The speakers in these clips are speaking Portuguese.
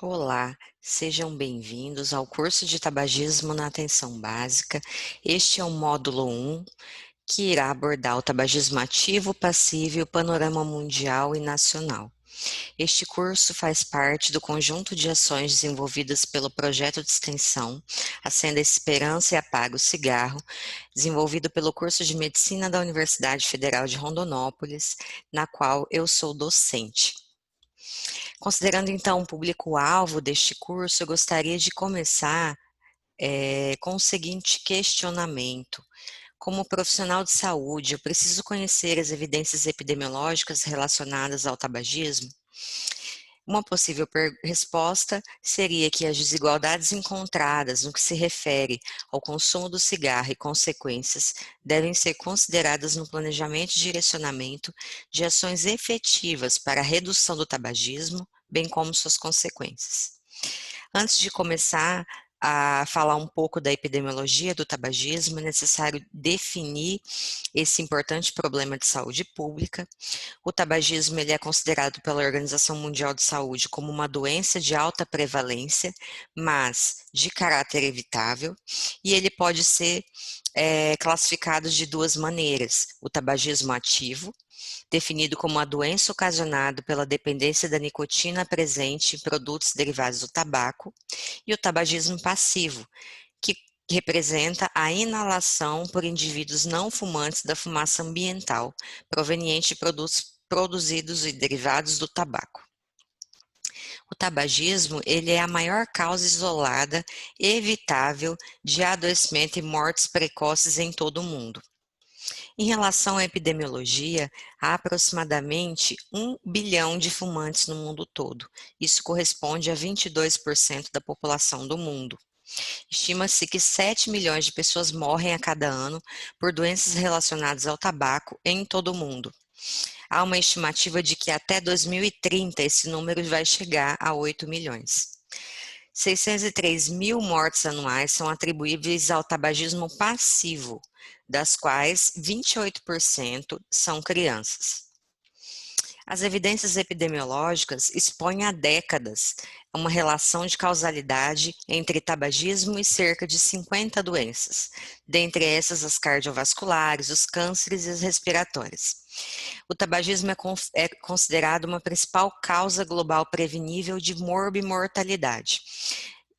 Olá, sejam bem-vindos ao curso de Tabagismo na Atenção Básica. Este é o módulo 1, que irá abordar o tabagismo ativo, passivo e o panorama mundial e nacional. Este curso faz parte do conjunto de ações desenvolvidas pelo projeto de extensão Acenda a Esperança e Apaga o Cigarro, desenvolvido pelo curso de Medicina da Universidade Federal de Rondonópolis, na qual eu sou docente. Considerando então o público-alvo deste curso, eu gostaria de começar com o seguinte questionamento. Como profissional de saúde, eu preciso conhecer as evidências epidemiológicas relacionadas ao tabagismo? Uma possível resposta seria que as desigualdades encontradas no que se refere ao consumo do cigarro e consequências devem ser consideradas no planejamento e direcionamento de ações efetivas para a redução do tabagismo, bem como suas consequências. Antes de começar a falar um pouco da epidemiologia do tabagismo, é necessário definir esse importante problema de saúde pública. O tabagismo ele é considerado pela Organização Mundial de Saúde como uma doença de alta prevalência, mas de caráter evitável, e ele pode ser classificado de duas maneiras: o tabagismo ativo, definido como a doença ocasionada pela dependência da nicotina presente em produtos derivados do tabaco, e o tabagismo passivo, que representa a inalação por indivíduos não fumantes da fumaça ambiental, proveniente de produtos produzidos e derivados do tabaco. O tabagismo, ele é a maior causa isolada e evitável de adoecimento e mortes precoces em todo o mundo. Em relação à epidemiologia, há aproximadamente 1 bilhão de fumantes no mundo todo. Isso corresponde a 22% da população do mundo. Estima-se que 7 milhões de pessoas morrem a cada ano por doenças relacionadas ao tabaco em todo o mundo. Há uma estimativa de que até 2030 esse número vai chegar a 8 milhões. 603 mil mortes anuais são atribuíveis ao tabagismo passivo, das quais 28% são crianças. As evidências epidemiológicas expõem há décadas uma relação de causalidade entre tabagismo e cerca de 50 doenças, dentre essas as cardiovasculares, os cânceres e as respiratórias. O tabagismo é considerado uma principal causa global prevenível de morbimortalidade.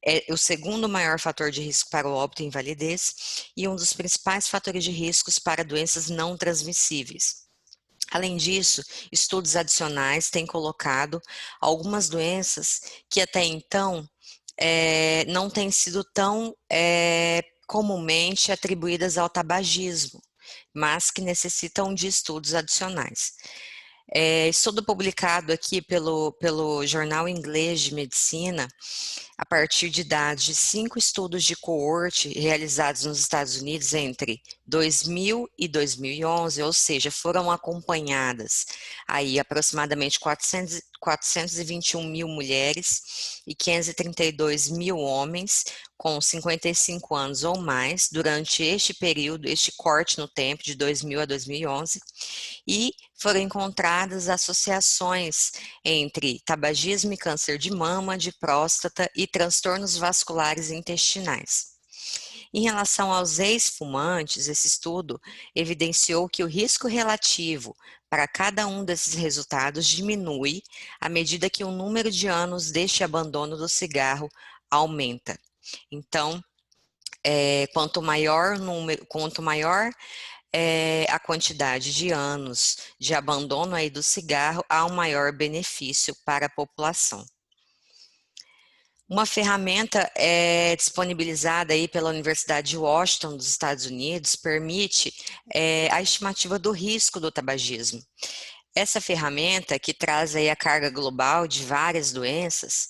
É o segundo maior fator de risco para o óbito e invalidez e um dos principais fatores de riscos para doenças não transmissíveis. Além disso, estudos adicionais têm colocado algumas doenças que até então não têm sido tão comumente atribuídas ao tabagismo, mas que necessitam de estudos adicionais. Estudo publicado aqui pelo Jornal Inglês de Medicina, a partir de dados de 5 estudos de coorte realizados nos Estados Unidos entre 2000 e 2011, ou seja, foram acompanhadas aí aproximadamente 421 mil mulheres e 532 mil homens com 55 anos ou mais durante este período, este corte no tempo de 2000 a 2011, e foram encontradas associações entre tabagismo e câncer de mama, de próstata e transtornos vasculares intestinais. Em relação aos ex-fumantes, esse estudo evidenciou que o risco relativo para cada um desses resultados diminui à medida que o número de anos deste abandono do cigarro aumenta. Então, quanto maior a quantidade de anos de abandono aí do cigarro, há um maior benefício para a população. Uma ferramenta disponibilizada aí pela Universidade de Washington, dos Estados Unidos, permite a estimativa do risco do tabagismo. Essa ferramenta, que traz aí a carga global de várias doenças,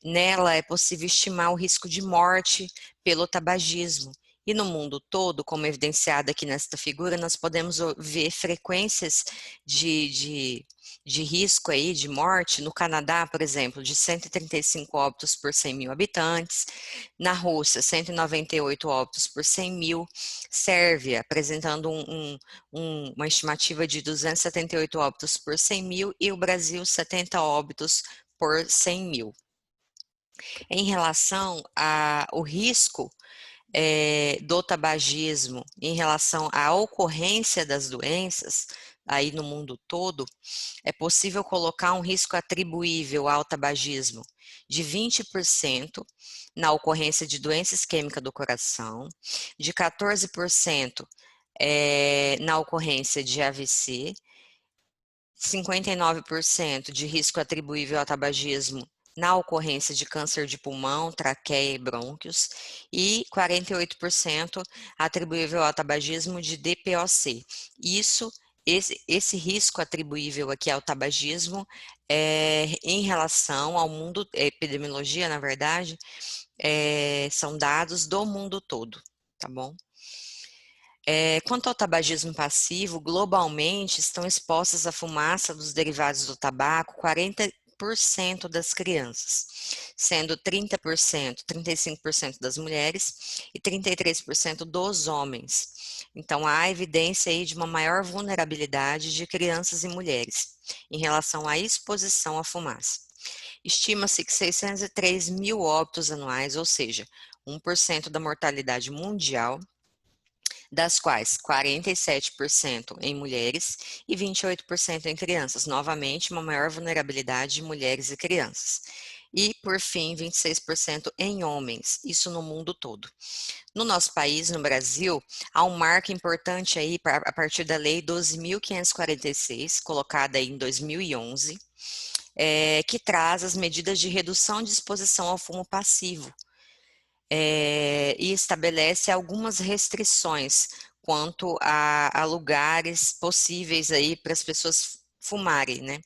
nela é possível estimar o risco de morte pelo tabagismo. E no mundo todo, como evidenciado aqui nesta figura, nós podemos ver frequências de risco aí, de morte, no Canadá, por exemplo, de 135 óbitos por 100 mil habitantes, na Rússia, 198 óbitos por 100 mil, Sérvia, apresentando uma estimativa de 278 óbitos por 100 mil, e o Brasil, 70 óbitos por 100 mil. Em relação ao risco do tabagismo, em relação à ocorrência das doenças, aí no mundo todo, é possível colocar um risco atribuível ao tabagismo de 20% na ocorrência de doença isquêmica do coração, de 14% na ocorrência de AVC, 59% de risco atribuível ao tabagismo na ocorrência de câncer de pulmão, traqueia e brônquios, e 48% atribuível ao tabagismo de DPOC. Esse risco atribuível aqui ao tabagismo em relação ao mundo, epidemiologia, na verdade, são dados do mundo todo, tá bom? Quanto ao tabagismo passivo, globalmente estão expostas à fumaça dos derivados do tabaco 40% das crianças, sendo 30%, 35% das mulheres e 33% dos homens. Então, há evidência aí de uma maior vulnerabilidade de crianças e mulheres em relação à exposição à fumaça. Estima-se que 603 mil óbitos anuais, ou seja, 1% da mortalidade mundial, das quais 47% em mulheres e 28% em crianças, novamente uma maior vulnerabilidade de mulheres e crianças. E, por fim, 26% em homens, isso no mundo todo. No nosso país, no Brasil, há um marco importante aí a partir da Lei 12.546, colocada aí em 2011, que traz as medidas de redução de exposição ao fumo passivo, e estabelece algumas restrições quanto a lugares possíveis aí para as pessoas fumarem, né?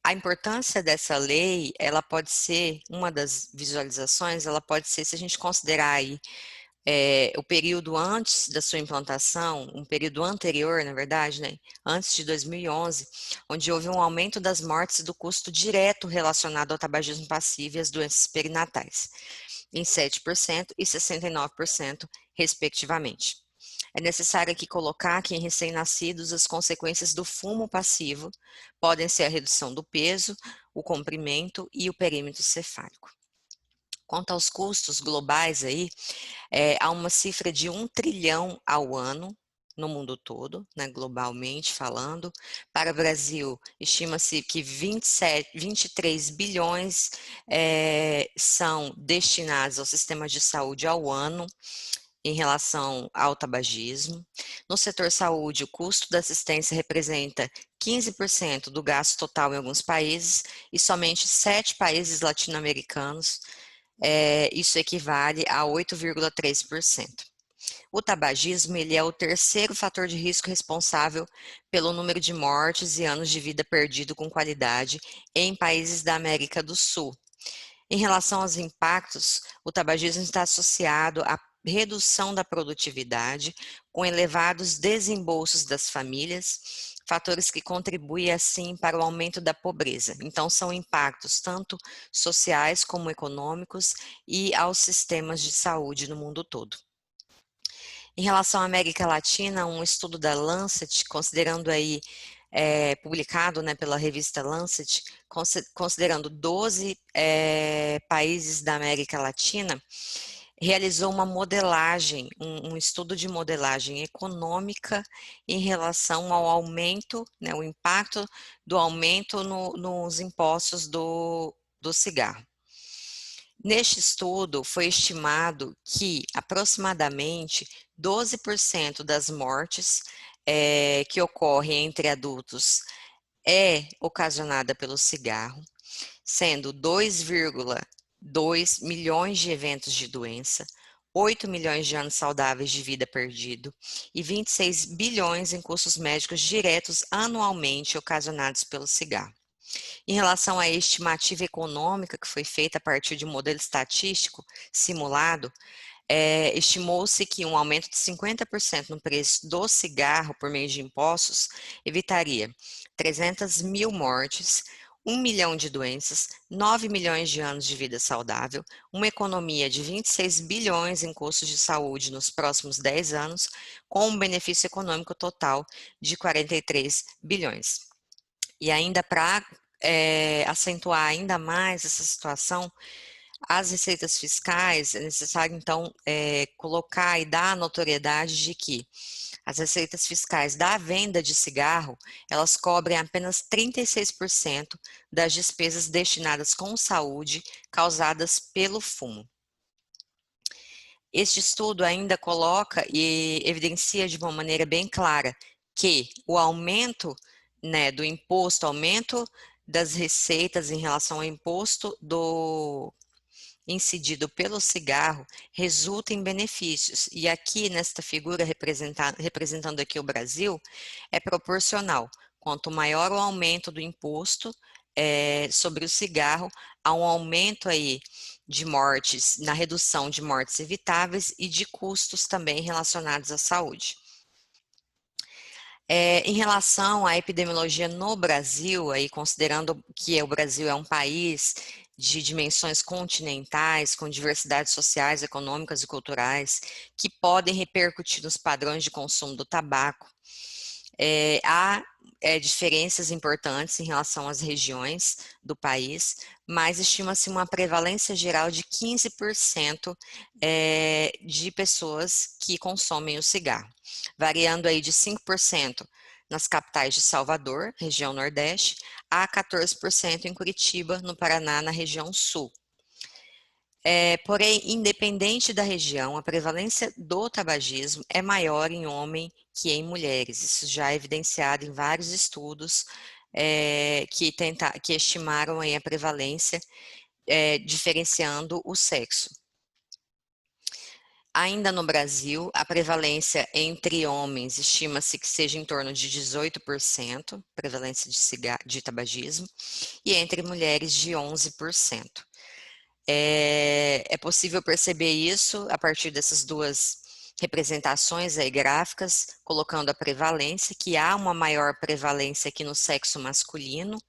A importância dessa lei, ela pode ser, uma das visualizações, ela pode ser, se a gente considerar aí o período antes da sua implantação, um período anterior, na verdade, né, antes de 2011, onde houve um aumento das mortes do custo direto relacionado ao tabagismo passivo e às doenças perinatais, em 7% e 69%, respectivamente. É necessário aqui colocar que em recém-nascidos as consequências do fumo passivo podem ser a redução do peso, o comprimento e o perímetro cefálico. Quanto aos custos globais aí, há uma cifra de 1 trilhão ao ano no mundo todo, né, globalmente falando. Para o Brasil, estima-se que 23 bilhões são destinados ao sistema de saúde ao ano em relação ao tabagismo. No setor saúde, o custo da assistência representa 15% do gasto total em alguns países e somente 7 países latino-americanos isso equivale a 8,3%. O tabagismo ele é o terceiro fator de risco responsável pelo número de mortes e anos de vida perdido com qualidade em países da América do Sul. Em relação aos impactos, o tabagismo está associado à redução da produtividade, com elevados desembolsos das famílias, fatores que contribuem assim para o aumento da pobreza. Então, são impactos tanto sociais como econômicos e aos sistemas de saúde no mundo todo. Em relação à América Latina, um estudo da Lancet, considerando aí publicado, né, pela revista Lancet, considerando 12 países da América Latina, realizou uma modelagem, um estudo de modelagem econômica em relação ao aumento, né, o impacto do aumento nos impostos do cigarro. Neste estudo, foi estimado que aproximadamente 12% das mortes que ocorrem entre adultos é ocasionada pelo cigarro, sendo 2,2 milhões de eventos de doença, 8 milhões de anos saudáveis de vida perdido e 26 bilhões em custos médicos diretos anualmente ocasionados pelo cigarro. Em relação à estimativa econômica que foi feita a partir de um modelo estatístico simulado, estimou-se que um aumento de 50% no preço do cigarro por meio de impostos evitaria 300 mil mortes, 1 milhão de doenças, 9 milhões de anos de vida saudável, uma economia de 26 bilhões em custos de saúde nos próximos 10 anos, com um benefício econômico total de 43 bilhões. E ainda para acentuar ainda mais essa situação, as receitas fiscais, é necessário, então, colocar e dar a notoriedade de que as receitas fiscais da venda de cigarro, elas cobrem apenas 36% das despesas destinadas com saúde causadas pelo fumo. Este estudo ainda coloca e evidencia de uma maneira bem clara que o aumento, né, do imposto, aumento das receitas em relação ao imposto incidido pelo cigarro resulta em benefícios. E aqui, nesta figura representando aqui o Brasil, é proporcional. Quanto maior o aumento do imposto sobre o cigarro, há um aumento aí de mortes, na redução de mortes evitáveis e de custos também relacionados à saúde. Em relação à epidemiologia no Brasil, aí considerando que o Brasil é um país de dimensões continentais, com diversidades sociais, econômicas e culturais, que podem repercutir nos padrões de consumo do tabaco, há diferenças importantes em relação às regiões do país, mas estima-se uma prevalência geral de 15% de pessoas que consomem o cigarro, variando aí de 5% nas capitais de Salvador, região Nordeste, a 14% em Curitiba, no Paraná, na região Sul. Porém, independente da região, a prevalência do tabagismo é maior em homem que em mulheres. Isso já é evidenciado em vários estudos que estimaram aí a prevalência, diferenciando o sexo. Ainda no Brasil, a prevalência entre homens estima-se que seja em torno de 18%, prevalência de tabagismo, e entre mulheres de 11%. É possível perceber isso a partir dessas duas representações aí gráficas, colocando a prevalência, que há uma maior prevalência aqui no sexo masculino,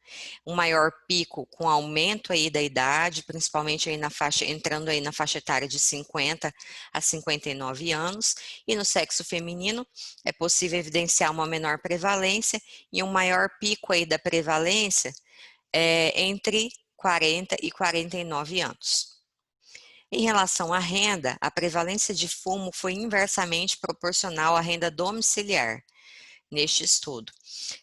um maior pico com aumento aí da idade, principalmente aí entrando aí na faixa etária de 50 a 59 anos, e no sexo feminino é possível evidenciar uma menor prevalência e um maior pico aí da prevalência entre 40 e 49 anos. Em relação à renda, a prevalência de fumo foi inversamente proporcional à renda domiciliar neste estudo,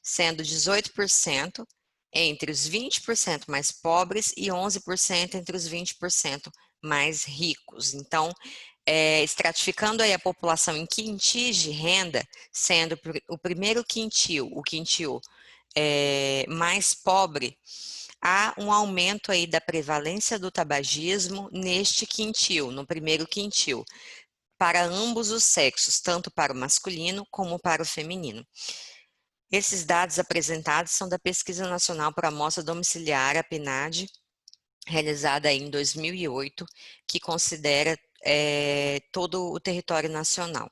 sendo 18% entre os 20% mais pobres e 11% entre os 20% mais ricos. Então, estratificando aí a população em quintis de renda, sendo o primeiro quintil, o quintil mais pobre, há um aumento aí da prevalência do tabagismo neste quintil, no primeiro quintil, para ambos os sexos, tanto para o masculino como para o feminino. Esses dados apresentados são da Pesquisa Nacional por Amostra Domiciliar, a PNAD, realizada em 2008, que considera todo o território nacional.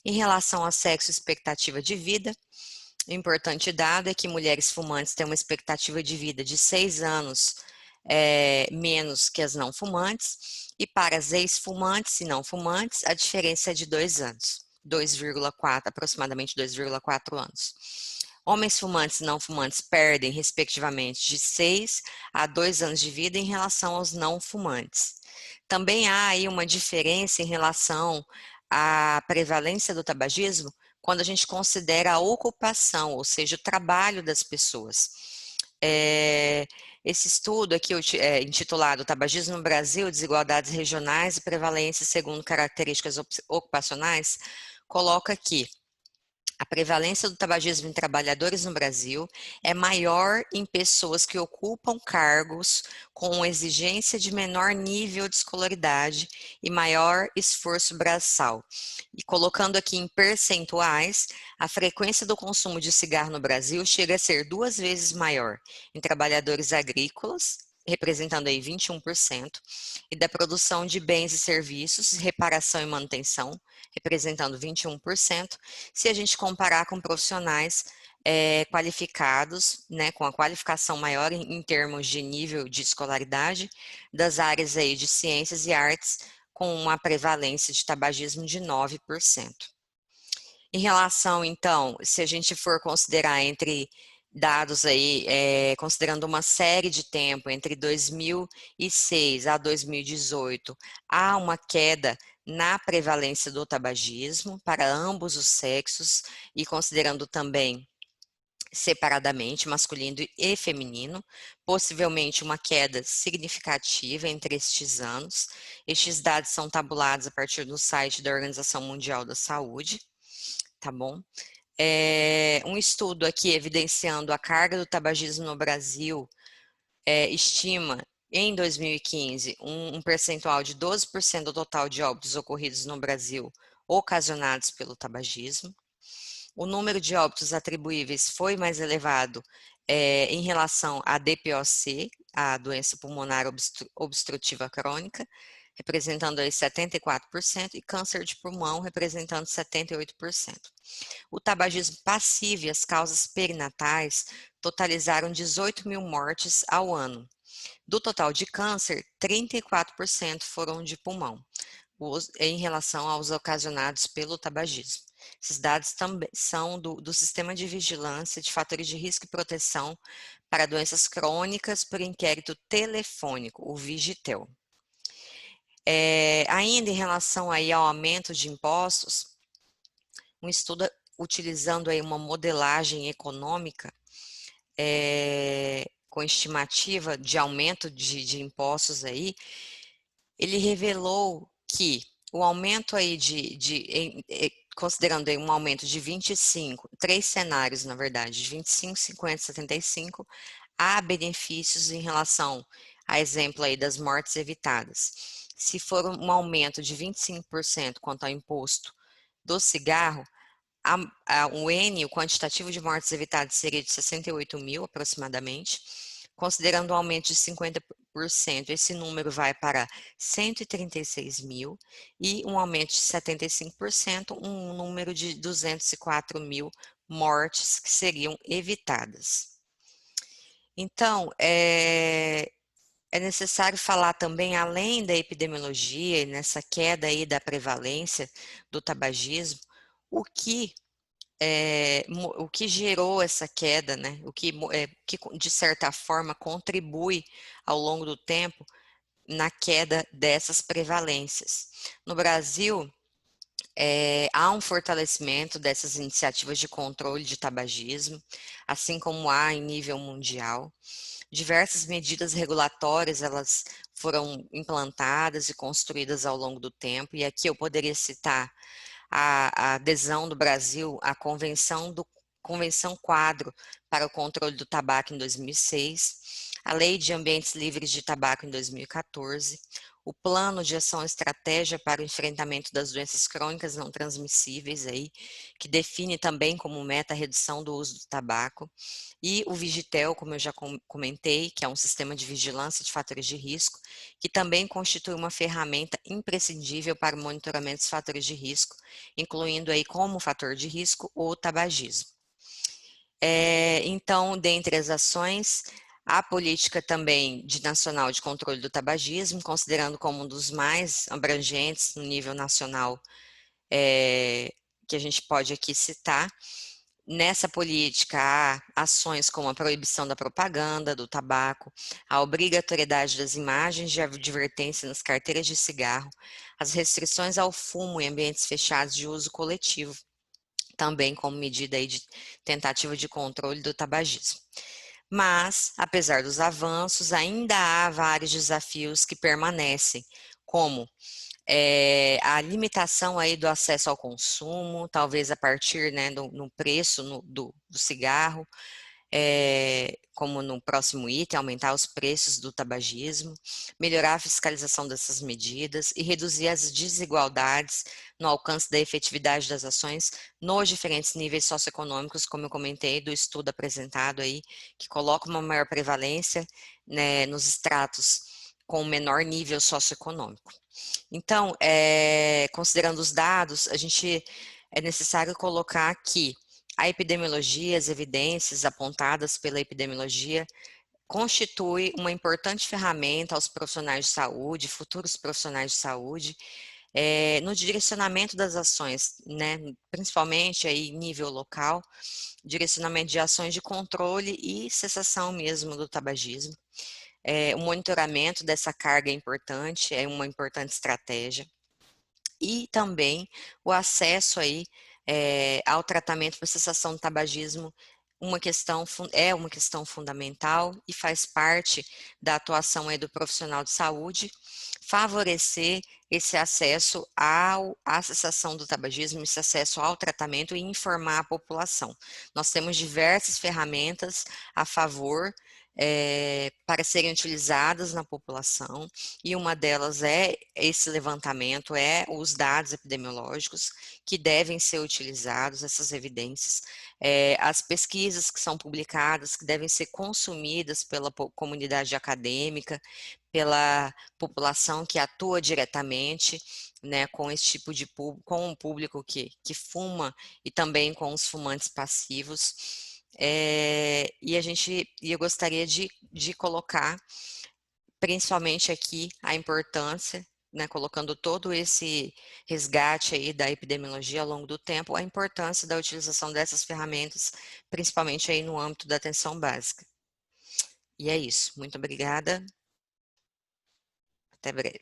Em relação ao sexo e expectativa de vida, o importante dado é que mulheres fumantes têm uma expectativa de vida de 6 anos menos que as não fumantes, e para as ex-fumantes e não fumantes, a diferença é de 2 anos, 2,4, aproximadamente 2,4 anos. Homens fumantes e não fumantes perdem, respectivamente, de 6 a 2 anos de vida em relação aos não fumantes. Também há aí uma diferença em relação à prevalência do tabagismo quando a gente considera a ocupação, ou seja, o trabalho das pessoas. Esse estudo aqui intitulado Tabagismo no Brasil, Desigualdades Regionais e Prevalência segundo Características Ocupacionais, coloca aqui a prevalência do tabagismo em trabalhadores no Brasil é maior em pessoas que ocupam cargos com exigência de menor nível de escolaridade e maior esforço braçal. E colocando aqui em percentuais, a frequência do consumo de cigarro no Brasil chega a ser 2 vezes maior em trabalhadores agrícolas, representando aí 21%, e da produção de bens e serviços, reparação e manutenção, representando 21%, se a gente comparar com profissionais qualificados, né, com a qualificação maior em termos de nível de escolaridade, das áreas aí de ciências e artes, com uma prevalência de tabagismo de 9%. Em relação, então, se a gente for considerar entre dados aí, considerando uma série de tempo entre 2006 a 2018, há uma queda na prevalência do tabagismo para ambos os sexos e considerando também separadamente, masculino e feminino, possivelmente uma queda significativa entre estes anos. Estes dados são tabulados a partir do site da Organização Mundial da Saúde, tá bom? Um estudo aqui evidenciando a carga do tabagismo no Brasil estima em 2015 um percentual de 12% do total de óbitos ocorridos no Brasil ocasionados pelo tabagismo. O número de óbitos atribuíveis foi mais elevado em relação à DPOC, a doença pulmonar obstrutiva crônica, representando aí 74%, e câncer de pulmão, representando 78%. O tabagismo passivo e as causas perinatais totalizaram 18 mil mortes ao ano. Do total de câncer, 34% foram de pulmão, em relação aos ocasionados pelo tabagismo. Esses dados também são do Sistema de Vigilância de Fatores de Risco e Proteção para Doenças Crônicas por Inquérito Telefônico, o Vigitel. Ainda em relação aí ao aumento de impostos, um estudo utilizando aí uma modelagem econômica com estimativa de aumento de impostos aí, ele revelou que o aumento aí considerando aí um aumento de 25, três cenários na verdade, de 25, 50, 75, há benefícios em relação a exemplo aí das mortes evitadas. Se for um aumento de 25% quanto ao imposto do cigarro, o quantitativo de mortes evitadas seria de 68 mil aproximadamente. Considerando um aumento de 50%, esse número vai para 136 mil, e um aumento de 75%, um número de 204 mil mortes que seriam evitadas. Então, é necessário falar também, além da epidemiologia e nessa queda aí da prevalência do tabagismo, o que gerou essa queda, né? Que de certa forma contribui ao longo do tempo na queda dessas prevalências. No Brasil, há um fortalecimento dessas iniciativas de controle de tabagismo, assim como há em nível mundial. Diversas medidas regulatórias, elas foram implantadas e construídas ao longo do tempo, e aqui eu poderia citar a adesão do Brasil à Convenção Quadro para o Controle do Tabaco em 2006, a Lei de Ambientes Livres de Tabaco em 2014, o Plano de Ação e Estratégia para o Enfrentamento das Doenças Crônicas Não Transmissíveis, aí, que define também como meta a redução do uso do tabaco, e o Vigitel, como eu já comentei, que é um sistema de vigilância de fatores de risco, que também constitui uma ferramenta imprescindível para o monitoramento dos fatores de risco, incluindo aí como fator de risco o tabagismo. Então, dentre as ações, a política também nacional de controle do tabagismo, considerando como um dos mais abrangentes no nível nacional, que a gente pode aqui citar. Nessa política, há ações como a proibição da propaganda do tabaco, a obrigatoriedade das imagens de advertência nas carteiras de cigarro, as restrições ao fumo em ambientes fechados de uso coletivo, também como medida aí de tentativa de controle do tabagismo. Mas, apesar dos avanços, ainda há vários desafios que permanecem, como a limitação aí do acesso ao consumo, talvez a partir, né, no preço do cigarro, como no próximo item, aumentar os preços do tabagismo, melhorar a fiscalização dessas medidas e reduzir as desigualdades no alcance da efetividade das ações nos diferentes níveis socioeconômicos, como eu comentei, do estudo apresentado aí, que coloca uma maior prevalência, né, nos estratos com menor nível socioeconômico. Então, considerando os dados, é necessário colocar que a epidemiologia, as evidências apontadas pela epidemiologia, constitui uma importante ferramenta aos profissionais de saúde, futuros profissionais de saúde, No direcionamento das ações, né, principalmente aí em nível local, direcionamento de ações de controle e cessação mesmo do tabagismo. O monitoramento dessa carga é importante, é uma importante estratégia. E também o acesso aí ao tratamento para cessação do tabagismo é uma questão fundamental e faz parte da atuação aí do profissional de saúde, favorecer esse acesso à cessação do tabagismo, esse acesso ao tratamento e informar a população. Nós temos diversas ferramentas a favor para serem utilizadas na população, e uma delas é esse levantamento, os dados epidemiológicos que devem ser utilizados, essas evidências, as pesquisas que são publicadas, que devem ser consumidas pela comunidade acadêmica, pela população que atua diretamente, né, com esse tipo de com o público que fuma e também com os fumantes passivos. E eu gostaria de colocar principalmente aqui a importância, né, colocando todo esse resgate aí da epidemiologia ao longo do tempo, a importância da utilização dessas ferramentas, principalmente aí no âmbito da atenção básica. E é isso. Muito obrigada. Até breve.